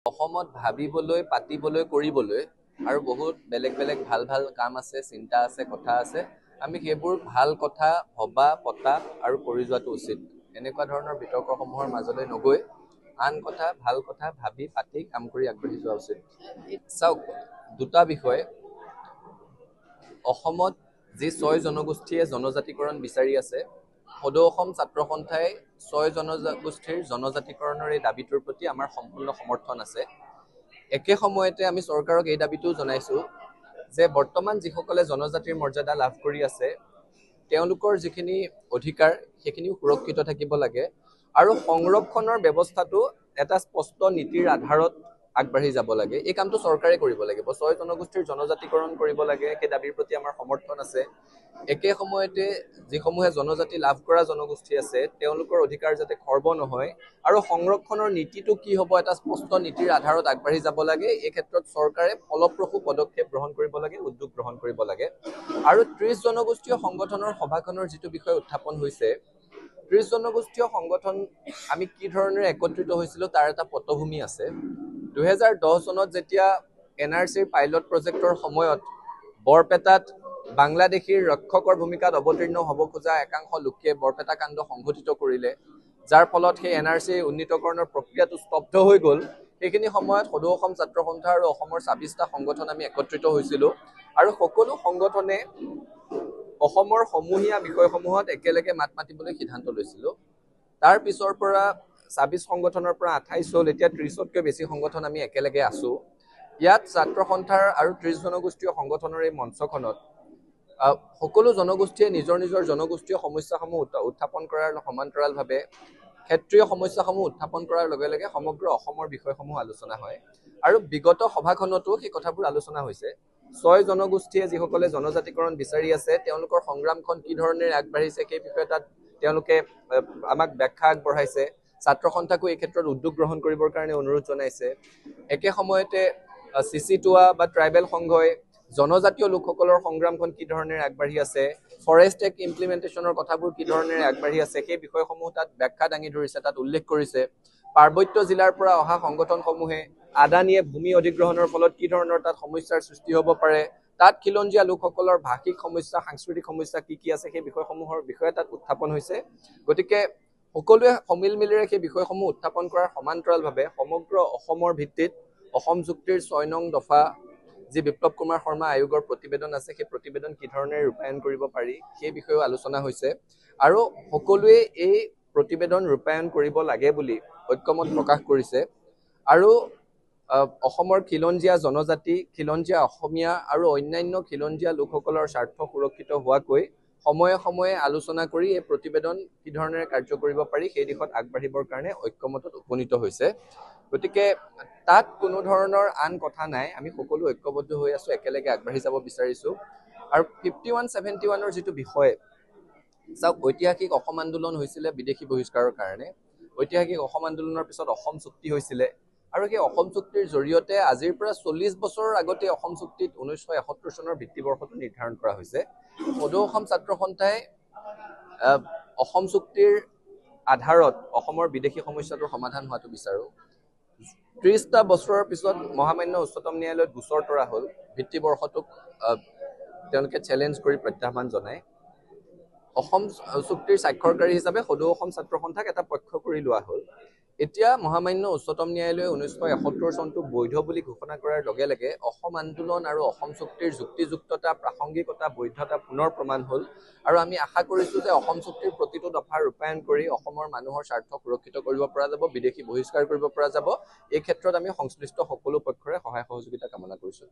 অসমত ভাবিবলৈ পাতিবলৈ কৰিবলৈ আৰু বহুত বেলেগ বেলেগ ভাল ভাল কাম আছে, চিন্তা আছে, কথা আছে। আমি সেইবোৰ ভাল কথা ভবা পতা আৰু কৰি যোৱাটো উচিত। এনেকুৱা ধৰণৰ বিতৰ্কসমূহৰ মাজলৈ নগৈ আন কথা ভাল কথা ভাবি পাতি কাম কৰি আগবাঢ়ি যোৱা উচিত। চাওক, দুটা বিষয়। অসমত যি ৬ জনগোষ্ঠীয়ে জনজাতিকৰণ বিচাৰি আছে, সদৌ অসম ছাত্ৰ সন্থাই ৬ জনগোষ্ঠীৰ জনজাতিকৰণৰ এই দাবীটোৰ প্ৰতি আমাৰ সম্পূৰ্ণ সমৰ্থন আছে। একে সময়তে আমি চৰকাৰক এই দাবীটোও জনাইছো যে বৰ্তমান যিসকলে জনজাতিৰ মৰ্যাদা লাভ কৰি আছে, তেওঁলোকৰ যিখিনি অধিকাৰ সেইখিনিও সুৰক্ষিত থাকিব লাগে আৰু সংৰক্ষণৰ ব্যৱস্থাটো এটা স্পষ্ট নীতিৰ আধাৰত আগবাঢ়ি যাব লাগে। এই কামটো চৰকাৰে কৰিব লাগিব। ৬ জনগোষ্ঠীৰ জনজাতিকৰণ কৰিব লাগে, সেই দাবীৰ প্ৰতি আমাৰ সমৰ্থন আছে। একে সময়তে যিসমূহে জনজাতি লাভ কৰা জনগোষ্ঠী আছে, তেওঁলোকৰ অধিকাৰ যাতে খৰ্ব নহয় আৰু সংৰক্ষণৰ নীতিটো কি হ'ব এটা স্পষ্ট নীতিৰ আধাৰত আগবাঢ়ি যাব লাগে। এই ক্ষেত্ৰত চৰকাৰে ফলপ্ৰসূ পদক্ষেপ গ্ৰহণ কৰিব লাগে, উদ্যোগ গ্ৰহণ কৰিব লাগে। আৰু ৩০ জনগোষ্ঠীয় সংগঠনৰ সভাখনৰ যিটো বিষয় উত্থাপন হৈছে, ৩০ জনগোষ্ঠীয় সংগঠন আমি কি ধৰণেৰে একত্ৰিত হৈছিলো তাৰ এটা পটভূমি আছে। ২০১০ চনত যেতিয়া NRCৰ পাইলট প্ৰজেক্টৰ সময়ত বৰপেটাত বাংলাদেশীৰ ৰক্ষকৰ ভূমিকাত অৱতীৰ্ণ হ'ব খোজা একাংশ লোকে বৰপেটা কাণ্ড সংঘটিত কৰিলে, যাৰ ফলত সেই NRC উন্নীতকৰণৰ প্ৰক্ৰিয়াটো স্তব্ধ হৈ গ'ল। সেইখিনি সময়ত সদৌ অসম ছাত্ৰ সন্থা আৰু অসমৰ ২৬টা সংগঠন আমি একত্ৰিত হৈছিলো আৰু সকলো সংগঠনে অসমৰ সমূহীয়া বিষয়সমূহত একেলগে মাত মাতিবলৈ সিদ্ধান্ত লৈছিলো। তাৰ পিছৰ পৰা ২৬ সংগঠনৰ পৰা ২৮ হ'ল, এতিয়া ৩০তকৈ বেছি সংগঠন আমি একেলগে আছো। ইয়াত ছাত্ৰ সন্থাৰ আৰু ৩০ জনগোষ্ঠীয় সংগঠনৰ এই মঞ্চখনত সকলো জনগোষ্ঠীয়ে নিজৰ নিজৰ জনগোষ্ঠীয় সমস্যাসমূহ উত্থাপন কৰাৰ সমান্তৰালভাৱে ক্ষেত্ৰীয় সমস্যাসমূহ উত্থাপন কৰাৰ লগে লগে সমগ্ৰ অসমৰ বিষয়সমূহ আলোচনা হয়। আৰু বিগত সভাখনতো সেই কথাবোৰ আলোচনা হৈছে। ৬ জনগোষ্ঠীয়ে যিসকলে জনজাতিকৰণ বিচাৰি আছে, তেওঁলোকৰ সংগ্ৰামখন কি ধৰণেৰে আগবাঢ়িছে সেই বিষয়ে তাত তেওঁলোকে আমাক ব্যাখ্যা আগবঢ়াইছে। ছাত্ৰ সন্থাকো এই ক্ষেত্ৰত উদ্যোগ গ্ৰহণ কৰিবৰ কাৰণে অনুৰোধ জনাইছে। একে সময়তে CC2A বা ট্ৰাইবেল সংঘই জনজাতীয় লোকসকলৰ সংগ্ৰামখন কি ধৰণেৰে আগবাঢ়ি আছে, ফৰেষ্ট এক্ট ইমপ্লিমেণ্টেশ্যনৰ কথাবোৰ কি ধৰণেৰে আগবাঢ়ি আছে সেই বিষয়সমূহ তাত ব্যাখ্যা দাঙি ধৰিছে, তাত উল্লেখ কৰিছে। পাৰ্বত্য জিলাৰ পৰা অহা সংগঠনসমূহে আদানীয়ে ভূমি অধিগ্ৰহণৰ ফলত কি ধৰণৰ তাত সমস্যাৰ সৃষ্টি হ'ব পাৰে, তাত খিলঞ্জীয়া লোকসকলৰ ভাষিক সমস্যা, সাংস্কৃতিক সমস্যা কি কি আছে সেই বিষয়সমূহৰ বিষয়ে তাত উত্থাপন হৈছে। গতিকে সকলোৱে সমিল মিলেৰে সেই বিষয়সমূহ উত্থাপন কৰাৰ সমান্তৰালভাৱে সমগ্ৰ অসমৰ ভিত্তিত অসম চুক্তিৰ ৬ নং দফা যি বিপ্লৱ কুমাৰ শৰ্মা আয়োগৰ প্ৰতিবেদন আছে, সেই প্ৰতিবেদন কি ধৰণেৰে ৰূপায়ণ কৰিব পাৰি সেই বিষয়েও আলোচনা হৈছে। আৰু সকলোৱে এই প্ৰতিবেদন ৰূপায়ণ কৰিব লাগে বুলি ঐক্যমত প্ৰকাশ কৰিছে। আৰু অসমৰ খিলঞ্জীয়া জনজাতি, খিলঞ্জীয়া অসমীয়া আৰু অন্যান্য খিলঞ্জীয়া লোকসকলৰ স্বাৰ্থ সুৰক্ষিত হোৱাকৈ সময়ে সময়ে আলোচনা কৰি এই প্ৰতিবেদন কি ধৰণেৰে কাৰ্য কৰিব পাৰি সেই দিশত আগবাঢ়িবৰ কাৰণে ঐক্যমতত উপনীত হৈছে। গতিকে তাত কোনো ধৰণৰ আন কথা নাই, আমি সকলো ঐক্যবদ্ধ হৈ আছো, একেলগে আগবাঢ়ি যাব বিচাৰিছো। আৰু 5171ৰ যিটো বিষয়, চাওক, ঐতিহাসিক অসম আন্দোলন হৈছিলে বিদেশী বহিষ্কাৰৰ কাৰণে। ঐতিহাসিক অসম আন্দোলনৰ পিছত অসম চুক্তি হৈছিলে আৰু সেই অসম চুক্তিৰ জৰিয়তে আজিৰ পৰা ৪০ বছৰৰ আগতে অসম চুক্তিত ১৯৭১ চনৰ ভিত্তিবৰ্ষটো নিৰ্ধাৰণ কৰা হৈছে। সদৌ অসম ছাত্ৰ সন্থাই অসম চুক্তিৰ আধাৰত অসমৰ বিদেশী সমস্যাটোৰ সমাধান হোৱাটো বিচাৰো। ৩০টা বছৰৰ পিছত মহামান্য উচ্চতম ন্যায়ালয়ত গোচৰ তৰা হ'ল, ভিত্তিবৰ্ষটোক তেওঁলোকে চেলেঞ্জ কৰি প্ৰত্যাহ্বান জনায়। অসম চুক্তিৰ স্বাক্ষৰকাৰী হিচাপে সদৌ অসম ছাত্ৰ সন্থাক এটা পক্ষ কৰি লোৱা হ'ল। এতিয়া মহামান্য উচ্চতম ন্যায়ালয়ে ১৯৭১ চনটো বৈধ বুলি ঘোষণা কৰাৰ লগে লগে অসম আন্দোলন আৰু অসম চুক্তিৰ যুক্তিযুক্ততা, প্ৰাসংগিকতা, বৈধতা পুনৰ প্ৰমাণ হ'ল। আৰু আমি আশা কৰিছো যে অসম চুক্তিৰ প্ৰতিটো দফা ৰূপায়ণ কৰি অসমৰ মানুহৰ স্বাৰ্থ সুৰক্ষিত কৰিব পৰা যাব, বিদেশী বহিষ্কাৰ কৰিব পৰা যাব। এই ক্ষেত্ৰত আমি সংশ্লিষ্ট সকলো পক্ষৰে সহায় সহযোগিতা কামনা কৰিছো।